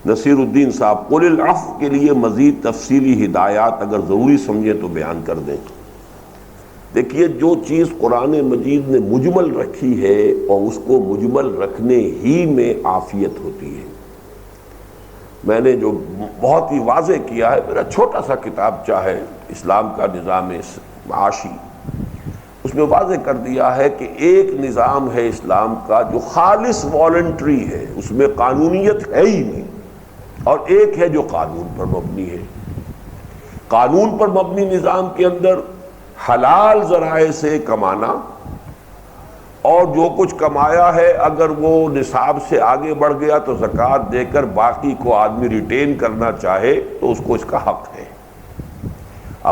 نصیر الدین صاحب قل العفو کے لیے مزید تفصیلی ہدایات اگر ضروری سمجھیں تو بیان کر دیں۔ دیکھیے، جو چیز قرآن مجید نے مجمل رکھی ہے اور اس کو مجمل رکھنے ہی میں عافیت ہوتی ہے۔ میں نے جو بہت ہی واضح کیا ہے، میرا چھوٹا سا کتابچہ ہے اسلام کا نظام معاشی، اس میں واضح کر دیا ہے کہ ایک نظام ہے اسلام کا جو خالص والنٹری ہے، اس میں قانونیت ہے ہی نہیں، اور ایک ہے جو قانون پر مبنی ہے۔ قانون پر مبنی نظام کے اندر حلال ذرائع سے کمانا، اور جو کچھ کمایا ہے اگر وہ نصاب سے آگے بڑھ گیا تو زکوٰۃ دے کر باقی کو آدمی ریٹین کرنا چاہے تو اس کو اس کا حق ہے،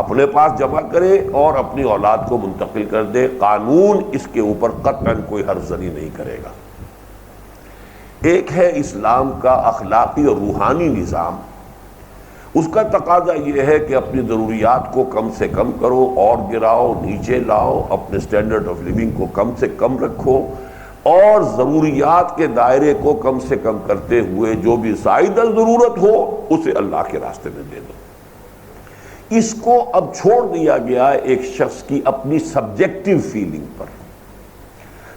اپنے پاس جمع کرے اور اپنی اولاد کو منتقل کر دے۔ قانون اس کے اوپر قطعاً کوئی حرف زنی نہیں کرے گا۔ ایک ہے اسلام کا اخلاقی اور روحانی نظام، اس کا تقاضا یہ ہے کہ اپنی ضروریات کو کم سے کم کرو اور گراؤ، نیچے لاؤ، اپنے سٹینڈرڈ آف لیونگ کو کم سے کم رکھو، اور ضروریات کے دائرے کو کم سے کم کرتے ہوئے جو بھی زائد ضرورت ہو اسے اللہ کے راستے میں دے دو۔ اس کو اب چھوڑ دیا گیا ہے ایک شخص کی اپنی سبجیکٹو فیلنگ پر۔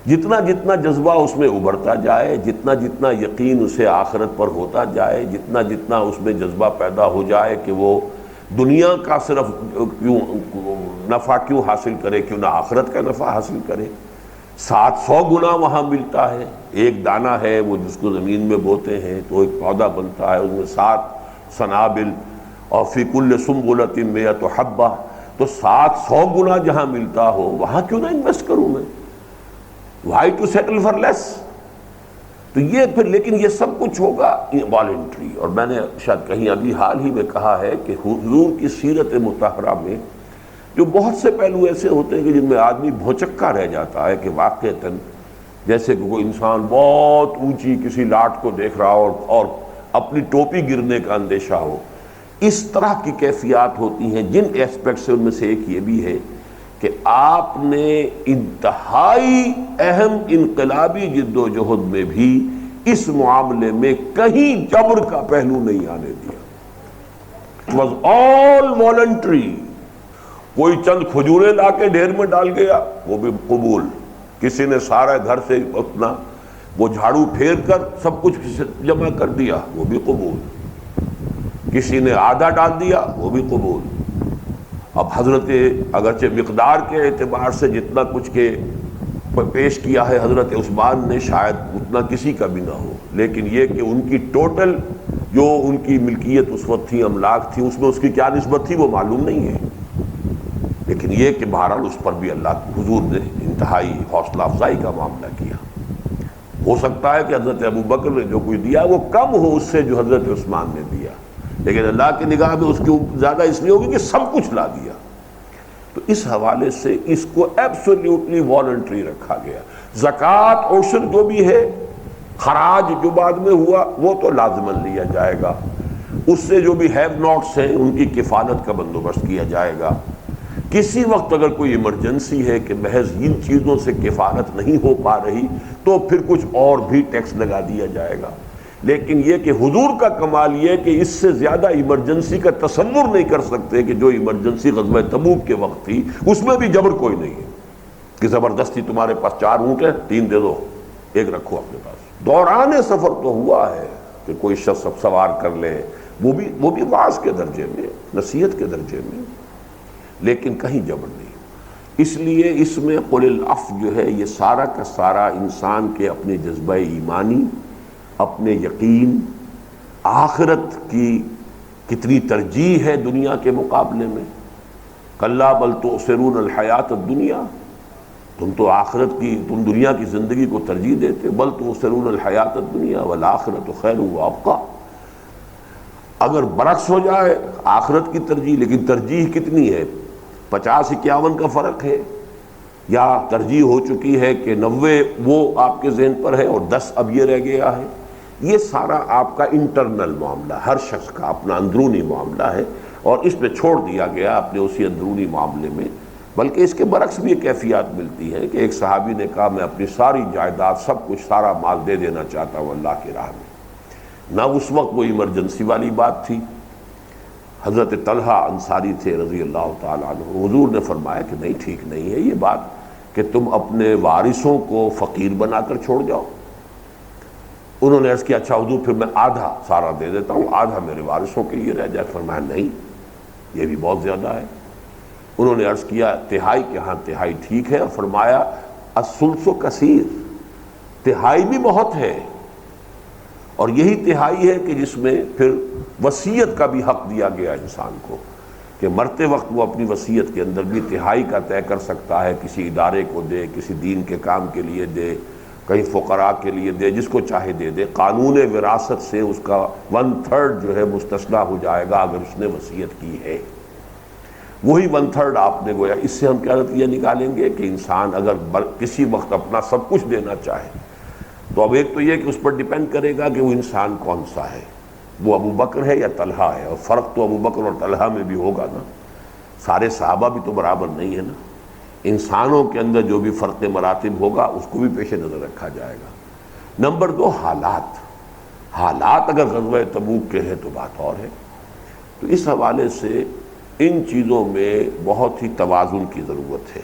جتنا جتنا جذبہ اس میں ابھرتا جائے، جتنا جتنا یقین اسے آخرت پر ہوتا جائے، جتنا جتنا اس میں جذبہ پیدا ہو جائے کہ وہ دنیا کا صرف کیوں نفع کیوں حاصل کرے، کیوں نہ آخرت کا نفع حاصل کرے۔ 700 گنا وہاں ملتا ہے۔ ایک دانہ ہے وہ جس کو زمین میں بوتے ہیں تو ایک پودا بنتا ہے، اس میں 7 سنابل اور فی کل سنبلۃ 100 حبہ، تو 700 گنا جہاں ملتا ہو وہاں کیوں نہ انویسٹ کروں میں؟ وائی ٹو سیٹل فار لیس؟ تو یہ پھر لیکن یہ سب کچھ ہوگا والنٹری۔ اور میں نے شاید کہیں ابھی حال ہی میں کہا ہے کہ حضور کی سیرت مطہرہ میں جو بہت سے پہلو ایسے ہوتے ہیں کہ جن میں آدمی بھوچکا رہ جاتا ہے کہ واقعتاً جیسے کہ کوئی انسان بہت اونچی کسی لاٹ کو دیکھ رہا ہو اور اپنی ٹوپی گرنے کا اندیشہ ہو، اس طرح کی کیفیات ہوتی ہیں۔ جن ایسپیکٹ سے ان میں سے ایک یہ بھی ہے کہ آپ نے انتہائی اہم انقلابی جد و جہد میں بھی اس معاملے میں کہیں جبر کا پہلو نہیں آنے دیا۔ It was all voluntary۔ کوئی چند کھجوریں لا کے ڈھیر میں ڈال گیا وہ بھی قبول، کسی نے سارا گھر سے اپنا وہ جھاڑو پھیر کر سب کچھ جمع کر دیا وہ بھی قبول، کسی نے آدھا ڈال دیا وہ بھی قبول۔ اب حضرت اگرچہ مقدار کے اعتبار سے جتنا کچھ کے پیش کیا ہے حضرت عثمان نے شاید اتنا کسی کا بھی نہ ہو، لیکن یہ کہ ان کی ٹوٹل جو ان کی ملکیت اس وقت تھی، املاک تھی، اس میں اس کی کیا نسبت تھی وہ معلوم نہیں ہے، لیکن یہ کہ بہرحال اس پر بھی اللہ کے حضور نے انتہائی حوصلہ افزائی کا معاملہ کیا۔ ہو سکتا ہے کہ حضرت ابوبکر نے جو کچھ دیا وہ کم ہو اس سے جو حضرت عثمان نے دیا، لیکن اللہ کی نگاہ میں اس کی زیادہ اس لیے ہوگی کہ سب کچھ لا دیا۔ تو اس حوالے سے اس کو ایبسولیوٹلی والنٹری رکھا گیا۔ زکوٰۃ عشر جو بھی ہے، خراج جو بعد میں ہوا وہ تو لازماً لیا جائے گا، اس سے جو بھی ہیو ناٹس ہیں ان کی کفالت کا بندوبست کیا جائے گا۔ کسی وقت اگر کوئی ایمرجنسی ہے کہ محض ان چیزوں سے کفالت نہیں ہو پا رہی تو پھر کچھ اور بھی ٹیکس لگا دیا جائے گا، لیکن یہ کہ حضور کا کمال یہ کہ اس سے زیادہ ایمرجنسی کا تصور نہیں کر سکتے کہ جو ایمرجنسی غزوہ تبوک کے وقت تھی، اس میں بھی جبر کوئی نہیں ہے کہ زبردستی تمہارے پاس 4 اونٹ ہیں 3 دے دو، 1 رکھو اپنے پاس۔ دوران سفر تو ہوا ہے کہ کوئی شخص اب سوار کر لے، وہ بھی واعظ کے درجے میں، نصیحت کے درجے میں، لیکن کہیں جبر نہیں۔ اس لیے اس میں قل العفو جو ہے یہ سارا کا سارا انسان کے اپنے جذبہ ایمانی، اپنے یقین، آخرت کی کتنی ترجیح ہے دنیا کے مقابلے میں۔ کلا بل تؤثرون الحیات الدنیا، تم تو آخرت کی، تم دنیا کی زندگی کو ترجیح دیتے، بل تؤثرون الحیات الدنیا والآخرۃ خیر وابقیٰ۔ اگر برعکس ہو جائے آخرت کی ترجیح، لیکن ترجیح کتنی ہے؟ 50-51 کا فرق ہے، یا ترجیح ہو چکی ہے کہ 90 وہ آپ کے ذہن پر ہے اور 10 اب یہ رہ گیا ہے۔ یہ سارا آپ کا انٹرنل معاملہ، ہر شخص کا اپنا اندرونی معاملہ ہے، اور اس پہ چھوڑ دیا گیا اپنے اسی اندرونی معاملے میں۔ بلکہ اس کے برعکس بھی ایک کیفیات ملتی ہے کہ ایک صحابی نے کہا میں اپنی ساری جائیداد، سب کچھ، سارا مال دے دینا چاہتا ہوں اللہ کی راہ میں، نہ اس وقت وہ ایمرجنسی والی بات تھی۔ حضرت طلحہ انصاری تھے رضی اللہ تعالیٰ عنہ، حضور نے فرمایا کہ نہیں، ٹھیک نہیں ہے یہ بات کہ تم اپنے وارثوں کو فقیر بنا کر چھوڑ جاؤ۔ انہوں نے عرض کیا اچھا حضور پھر میں آدھا سارا دے دیتا ہوں، آدھا میرے وارثوں کے لیے رہ جائے۔ فرمایا نہیں، یہ بھی بہت زیادہ ہے۔ انہوں نے عرض کیا تہائی کے ہاں تہائی ٹھیک ہے، اور فرمایا الثلث کثیر، تہائی بھی بہت ہے، اور یہی تہائی ہے کہ جس میں پھر وصیت کا بھی حق دیا گیا انسان کو، کہ مرتے وقت وہ اپنی وصیت کے اندر بھی تہائی کا طے کر سکتا ہے، کسی ادارے کو دے، کسی دین کے کام کے لیے دے، کہیں فقراء کے لیے دے، جس کو چاہے دے دے۔ قانون وراثت سے اس کا 1/3 جو ہے مستثنیٰ ہو جائے گا اگر اس نے وصیت کی ہے۔ وہی 1/3 آپ نے گویا، اس سے ہم کیا نتیجہ نکالیں گے کہ انسان اگر کسی وقت اپنا سب کچھ دینا چاہے تو اب ایک تو یہ کہ اس پر ڈیپینڈ کرے گا کہ وہ انسان کون سا ہے، وہ ابو بکر ہے یا طلحہ ہے، اور فرق تو ابو بکر اور طلحہ میں بھی ہوگا نا، سارے صحابہ بھی تو برابر نہیں ہے نا۔ انسانوں کے اندر جو بھی فرق مراتب ہوگا اس کو بھی پیش نظر رکھا جائے گا۔ نمبر 2، حالات اگر غزوہ تبوک کے ہیں تو بات اور ہے۔ تو اس حوالے سے ان چیزوں میں بہت ہی توازن کی ضرورت ہے۔